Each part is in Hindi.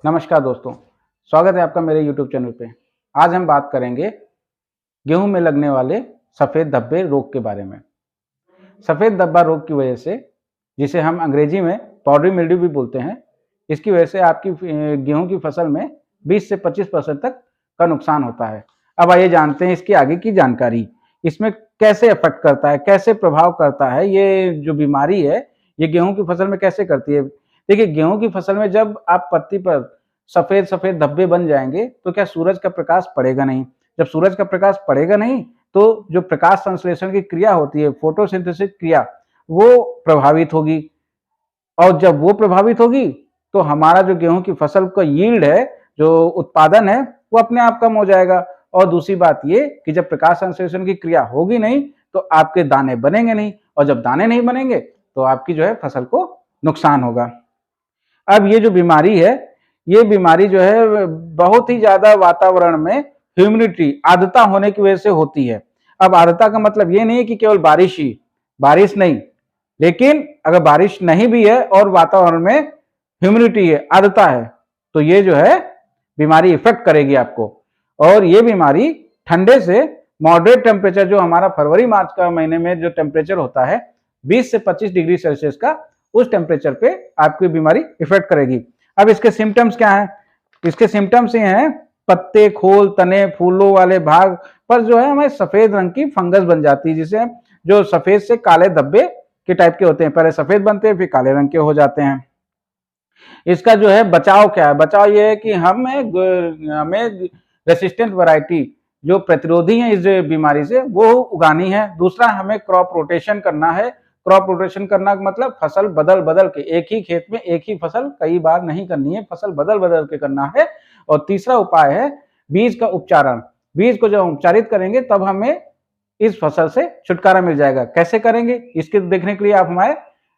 नमस्कार दोस्तों, स्वागत है आपका मेरे YouTube चैनल पे। आज हम बात करेंगे गेहूं में लगने वाले सफ़ेद धब्बे रोग के बारे में। सफ़ेद धब्बा रोग की वजह से, जिसे हम अंग्रेजी में पाउडरी मिल्ड्यू भी बोलते हैं, इसकी वजह से आपकी गेहूं की फसल में 20 से 25% तक का नुकसान होता है। अब आइए जानते हैं इसकी आगे की जानकारी। इसमें कैसे इफेक्ट करता है, कैसे प्रभाव करता है, ये जो बीमारी है ये गेहूं की फसल में कैसे करती है। देखिए, गेहूं की फसल में जब आप पत्ती पर सफेद सफेद धब्बे बन जाएंगे तो क्या सूरज का प्रकाश पड़ेगा नहीं। जब सूरज का प्रकाश पड़ेगा नहीं तो जो प्रकाश संश्लेषण की क्रिया होती है, फोटोसिंथेसिस क्रिया, वो प्रभावित होगी। और जब वो प्रभावित होगी तो हमारा जो गेहूं की फसल का यील्ड है, जो उत्पादन है, वो अपने आप कम हो जाएगा। और दूसरी बात ये कि जब प्रकाश संश्लेषण की क्रिया होगी नहीं तो आपके दाने बनेंगे नहीं, और जब दाने नहीं बनेंगे तो आपकी जो है फसल को नुकसान होगा। अब ये जो बीमारी है, ये बीमारी जो है बहुत ही ज्यादा वातावरण में ह्यूमिडिटी, आर्द्रता होने की वजह से होती है। अब आर्द्रता का मतलब ये नहीं है कि केवल बारिश नहीं, लेकिन अगर बारिश नहीं भी है और वातावरण में ह्यूमिडिटी है, आर्द्रता है, तो ये जो है बीमारी इफेक्ट करेगी आपको। और ये बीमारी ठंडे से मॉडरेट टेम्परेचर, जो हमारा फरवरी मार्च का महीने में जो टेम्परेचर होता है 20 से 25 डिग्री सेल्सियस का, उस टेम्परेचर पे आपकी बीमारी इफेक्ट करेगी। अब इसके सिम्टम्स क्या हैं? इसके सिम्टम्स ये हैं, पत्ते, खोल, तने, फूलों वाले भाग पर जो है हमें सफेद रंग की फंगस बन जाती है, जिसे जो सफेद से काले धब्बे के टाइप के होते हैं। पहले सफेद बनते हैं, फिर काले रंग के हो जाते हैं। इसका जो है बचाव क्या है? बचाव ये है कि हमें रेसिस्टेंट वैरायटी, जो प्रतिरोधी है इस बीमारी से, वो उगानी है। दूसरा, हमें क्रॉप रोटेशन करना है। क्रॉप रोटेशन करना मतलब फसल बदल बदल के, एक ही खेत में एक ही फसल कई बार नहीं करनी है, फसल बदल बदल के करना है। और तीसरा उपाय है बीज का उपचारण। बीज को जब उपचारित करेंगे तब हमें इस फसल से छुटकारा मिल जाएगा। कैसे करेंगे, इसके देखने के लिए आप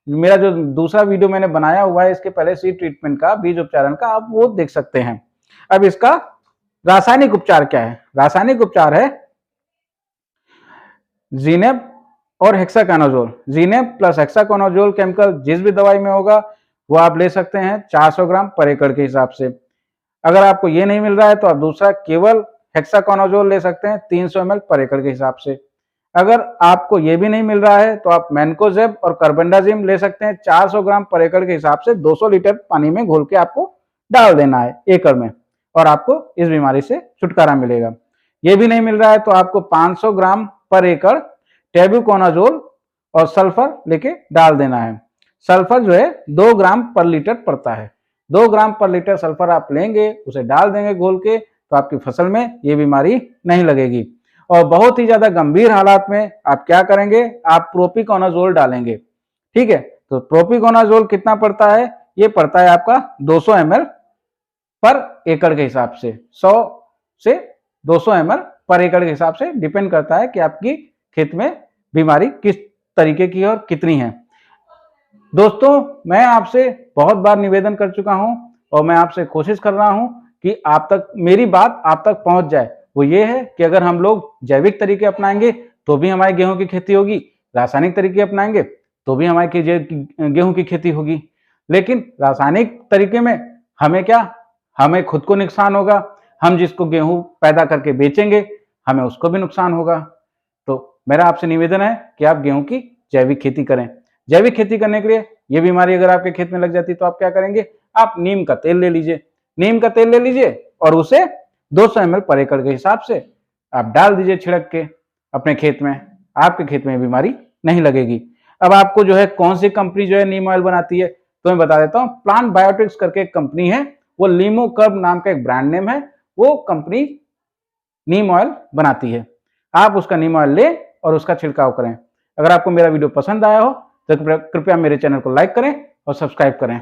मेरा जो दूसरा वीडियो मैंने बनाया हुआ है इसके पहले सीड ट्रीटमेंट का, बीज उपचारण का, आप वो देख सकते हैं। अब इसका रासायनिक उपचार क्या है? रासायनिक उपचार है जीनेप और हेक्साकोनाजोल। जीनेप प्लस हेक्साकोनाजोल केमिकल जिस भी दवाई में होगा वो आप ले सकते हैं 400 ग्राम पर एकड़ के हिसाब से। अगर आपको ये नहीं मिल रहा है तो आप दूसरा केवल हेक्साकोनाजोल ले सकते हैं 300 ml पर एकड़ के हिसाब से। अगर आपको ये भी नहीं मिल रहा है तो आप मैनकोजेब और कार्बेंडाजिम ले सकते हैं 400 ग्राम पर एकड़ के हिसाब से। 200 लीटर पानी में घोल के आपको डाल देना है एकड़ में, और आपको इस बीमारी से छुटकारा मिलेगा। ये भी नहीं मिल रहा है तो आपको 500 ग्राम पर एकड़ टेबुकोनाजोल और सल्फर लेके डाल देना है। सल्फर जो है 2 ग्राम पर लीटर पड़ता है। 2 ग्राम पर लीटर सल्फर आप लेंगे, उसे डाल देंगे घोल के, तो आपकी फसल में ये बीमारी नहीं लगेगी। और बहुत ही ज्यादा गंभीर हालात में आप क्या करेंगे, आप प्रोपिकोनाजोल डालेंगे। ठीक है, तो प्रोपिकोनाजोल कितना पड़ता है? ये पड़ता है आपका 200 ml पर एकड़ के हिसाब से। 100 से 200 ml पर एकड़ के हिसाब से डिपेंड करता है कि आपकी खेत में बीमारी किस तरीके की है और कितनी है। दोस्तों, मैं आपसे बहुत बार निवेदन कर चुका हूं और मैं आपसे कोशिश कर रहा हूं कि आप तक मेरी बात आप तक पहुंच जाए। वो ये है कि अगर हम लोग जैविक तरीके अपनाएंगे तो भी हमारी गेहूं की खेती होगी, रासायनिक तरीके अपनाएंगे तो भी हमारी गेहूं की खेती होगी। लेकिन रासायनिक तरीके में हमें क्या, हमें खुद को नुकसान होगा। हम जिसको गेहूं पैदा करके बेचेंगे हमें उसको भी नुकसान होगा। तो मेरा आपसे निवेदन है कि आप गेहूं की जैविक खेती करें। जैविक खेती करने के लिए ये बीमारी अगर आपके खेत में लग जाती है तो आप क्या करेंगे, आप नीम का तेल ले लीजिए। नीम का तेल ले लीजिए और उसे 200 ml पर एकड़ के हिसाब से आप डाल दीजिए छिड़क के अपने खेत में। आपके खेत में बीमारी नहीं लगेगी। अब आपको जो है कौन सी कंपनी जो है नीम ऑयल बनाती है तो मैं बता देता हूँ। प्लांट बायोटिक्स करके एक कंपनी है, वो लीमोकर्ब नाम का एक ब्रांड नेम है, वो कंपनी नीम ऑयल बनाती है। आप उसका नीम ऑयल ले और उसका छिड़काव करें। अगर आपको मेरा वीडियो पसंद आया हो तो कृपया मेरे चैनल को लाइक करें और सब्सक्राइब करें।